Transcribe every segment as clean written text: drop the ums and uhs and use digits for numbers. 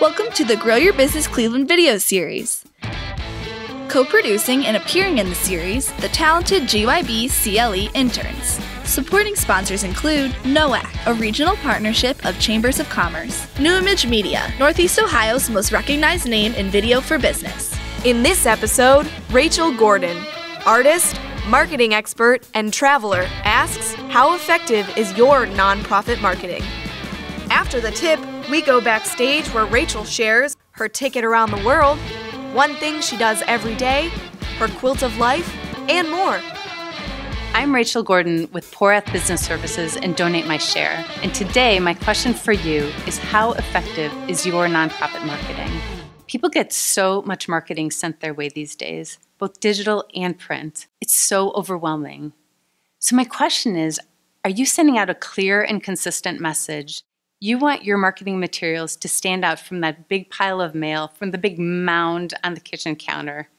Welcome to the Grow Your Business Cleveland video series. Co-producing and appearing in the series, the talented GYB CLE interns. Supporting sponsors include NOAC, a regional partnership of Chambers of Commerce. New Image Media, Northeast Ohio's most recognized name in video for business. In this episode, Rachel Gordon, artist, marketing expert, and traveler, asks, how effective is your nonprofit marketing? After the tip, we go backstage where Rachel shares her ticket around the world, one thing she does every day, her quilt of life, and more. I'm Rachel Gordon with Porath Business Services and Donate My Share. And today, my question for you is, how effective is your nonprofit marketing? People get so much marketing sent their way these days, both digital and print. It's so overwhelming. So my question is, are you sending out a clear and consistent message? You want your marketing materials to stand out from that big pile of mail, from the big mound on the kitchen counter.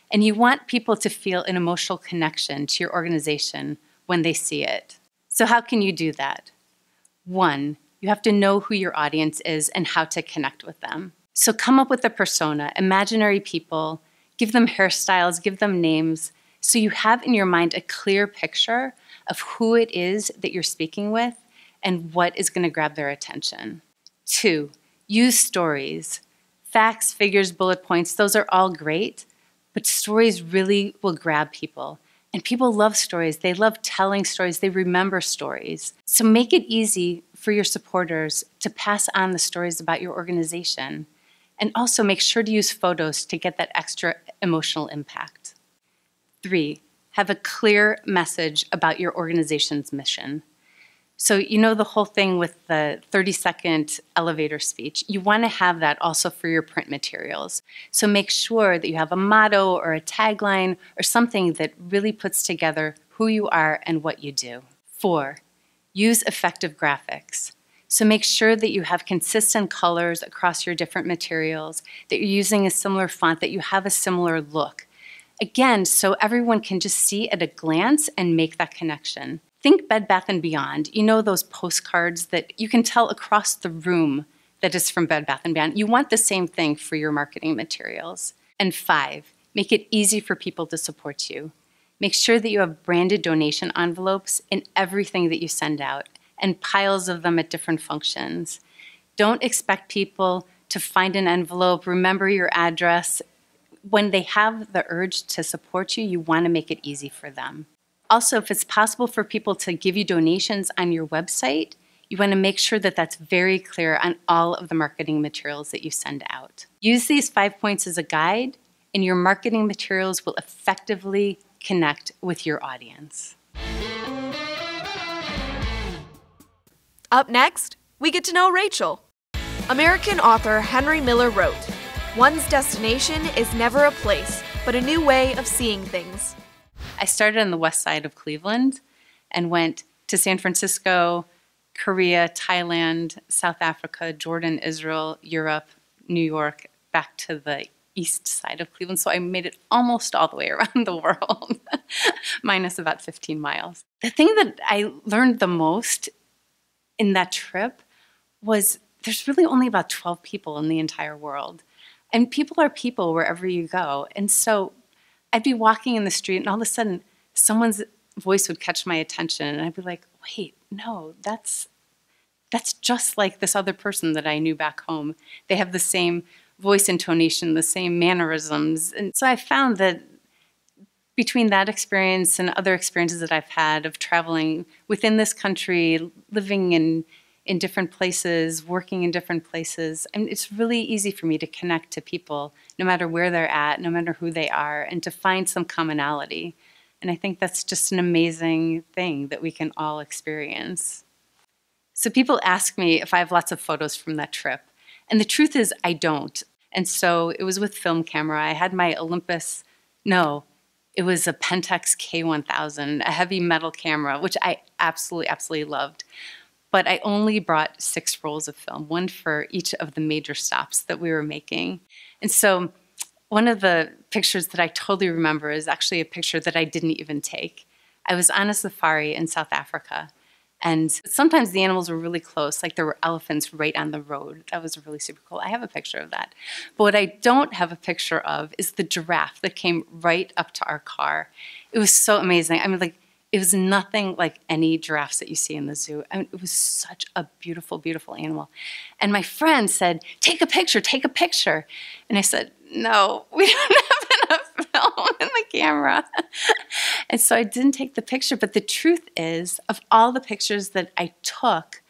And you want people to feel an emotional connection to your organization when they see it. So how can you do that? One, you have to know who your audience is and how to connect with them. So come up with a persona, imaginary people, give them hairstyles, give them names, so you have in your mind a clear picture of who it is that you're speaking with and what is going to grab their attention. Two, use stories. Facts, figures, bullet points, those are all great, but stories really will grab people. And people love stories. They love telling stories. They remember stories. So make it easy for your supporters to pass on the stories about your organization. And also make sure to use photos to get that extra emotional impact. Three, have a clear message about your organization's mission. So you know the whole thing with the 30-second elevator speech. You want to have that also for your print materials. So make sure that you have a motto or a tagline or something that really puts together who you are and what you do. Four, use effective graphics. So make sure that you have consistent colors across your different materials, that you're using a similar font, that you have a similar look. Again, so everyone can just see at a glance and make that connection. Think Bed Bath & Beyond. You know those postcards that you can tell across the room that is from Bed Bath & Beyond. You want the same thing for your marketing materials. And five, make it easy for people to support you. Make sure that you have branded donation envelopes in everything that you send out and piles of them at different functions. Don't expect people to find an envelope, remember your address. When they have the urge to support you, you want to make it easy for them. Also, if it's possible for people to give you donations on your website, you want to make sure that that's very clear on all of the marketing materials that you send out. Use these 5 points as a guide, and your marketing materials will effectively connect with your audience. Up next, we get to know Rachel. American author Henry Miller wrote, "One's destination is never a place, but a new way of seeing things." I started on the west side of Cleveland and went to San Francisco, Korea, Thailand, South Africa, Jordan, Israel, Europe, New York, back to the east side of Cleveland. So I made it almost all the way around the world, minus about 15 miles. The thing that I learned the most in that trip was there's really only about 12 people in the entire world. And people are people wherever you go. And so I'd be walking in the street and all of a sudden someone's voice would catch my attention and I'd be like, wait, no, that's just like this other person that I knew back home. They have the same voice intonation, the same mannerisms. And so I found that between that experience and other experiences that I've had of traveling within this country, living in different places, working in different places, and it's really easy for me to connect to people no matter where they're at, no matter who they are, and to find some commonality. And I think that's just an amazing thing that we can all experience. So people ask me if I have lots of photos from that trip, and the truth is I don't. And so it was with film camera. I had my Olympus, no, it was a Pentax K1000, a heavy metal camera, which I absolutely loved. But I only brought 6 rolls of film, one for each of the major stops that we were making. And so one of the pictures that I totally remember is actually a picture that I didn't even take. I was on a safari in South Africa, And sometimes the animals were really close, like there were elephants right on the road. That was really super cool. I have a picture of that. But what I don't have a picture of is the giraffe that came right up to our car. It was so amazing. I mean, like, it was nothing like any giraffes that you see in the zoo. I mean, it was such a beautiful, beautiful animal. And my friend said, take a picture, take a picture. And I said, no, we don't have enough film in the camera. And so I didn't take the picture. But the truth is, of all the pictures that I took,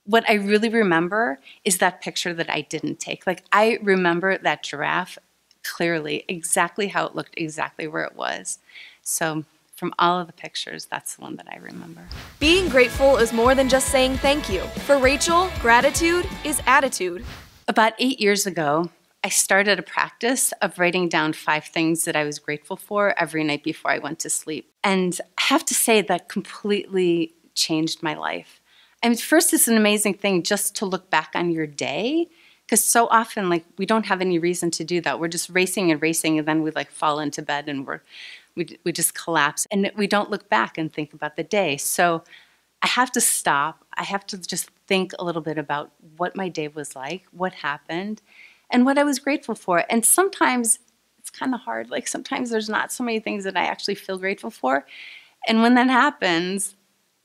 what I really remember is that picture that I didn't take. Like, I remember that giraffe clearly, exactly how it looked, exactly where it was. So from all of the pictures, that's the one that I remember. Being grateful is more than just saying thank you. For Rachel, gratitude is attitude. About 8 years ago, I started a practice of writing down 5 things that I was grateful for every night before I went to sleep. And I have to say that completely changed my life. I mean, first, it's an amazing thing just to look back on your day, because so often, like, we don't have any reason to do that. We're just racing and racing, and then we like fall into bed and we just collapse, and we don't look back and think about the day. So I have to stop. I have to just think a little bit about what my day was like, what happened, and what I was grateful for. And sometimes it's kind of hard. Like, sometimes there's not so many things that I actually feel grateful for. And when that happens,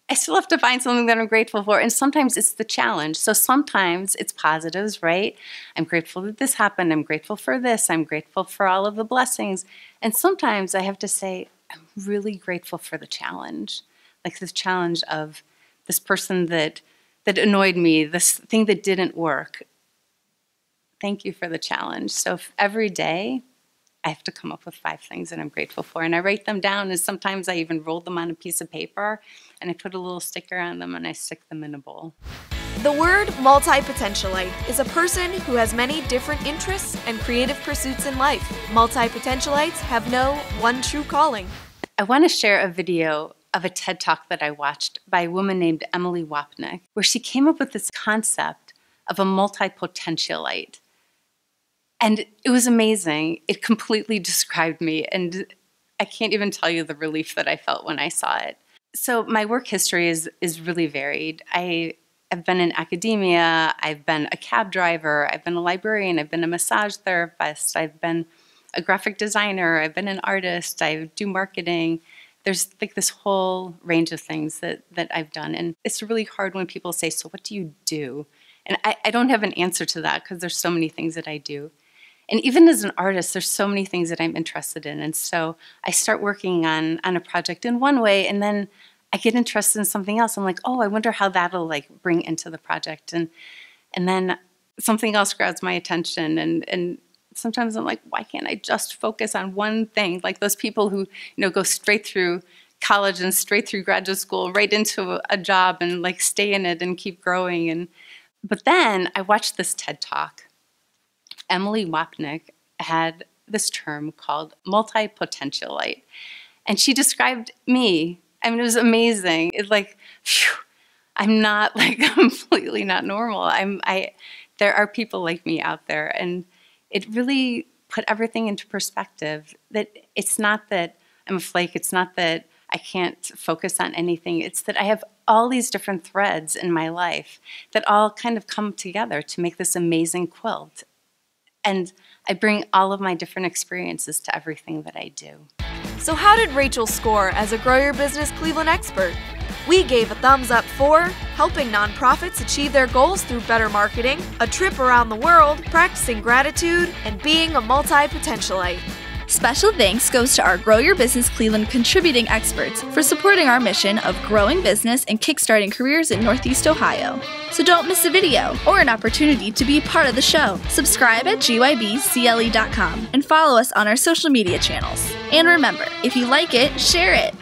I still have to find something that I'm grateful for. And sometimes it's the challenge. So sometimes it's positives, right? I'm grateful that this happened. I'm grateful for this. I'm grateful for all of the blessings. And sometimes I have to say, I'm really grateful for the challenge. Like this challenge of this person that annoyed me, this thing that didn't work. Thank you for the challenge. So if every day I have to come up with 5 things that I'm grateful for, and I write them down, and sometimes I even roll them on a piece of paper, and I put a little sticker on them, and I stick them in a bowl. The word multi-potentialite is a person who has many different interests and creative pursuits in life. Multi-potentialites have no one true calling. I want to share a video of a TED Talk that I watched by a woman named Emily Wapnick, where she came up with this concept of a multi-potentialite. And it was amazing. It completely described me, and I can't even tell you the relief that I felt when I saw it. So my work history is really varied. I've been in academia, I've been a cab driver, I've been a librarian, I've been a massage therapist, I've been a graphic designer, I've been an artist, I do marketing. There's like this whole range of things that I've done. And it's really hard when people say, so what do you do? And I don't have an answer to that because there's so many things that I do. And even as an artist, there's so many things that I'm interested in. And so I start working on a project in one way, and then I get interested in something else. I'm like, oh, I wonder how that'll like bring into the project. And then something else grabs my attention. And sometimes I'm like, why can't I just focus on one thing? Like those people who, go straight through college and straight through graduate school, right into a job and like stay in it and keep growing. But then I watched this TED Talk. Emily Wapnick had this term called multi-potentialite. And she described me. I mean, it was amazing. It's like, phew, I'm not like completely not normal. There are people like me out there. And it really put everything into perspective, that it's not that I'm a flake. It's not that I can't focus on anything. It's that I have all these different threads in my life that all kind of come together to make this amazing quilt. And I bring all of my different experiences to everything that I do. So how did Rachel score as a Grow Your Business Cleveland expert? We gave a thumbs up for helping nonprofits achieve their goals through better marketing, a trip around the world, practicing gratitude, and being a multi-potentialite. Special thanks goes to our Grow Your Business Cleveland contributing experts for supporting our mission of growing business and kickstarting careers in Northeast Ohio. So don't miss a video or an opportunity to be part of the show. Subscribe at GYBCLE.com and follow us on our social media channels. And remember, if you like it, share it.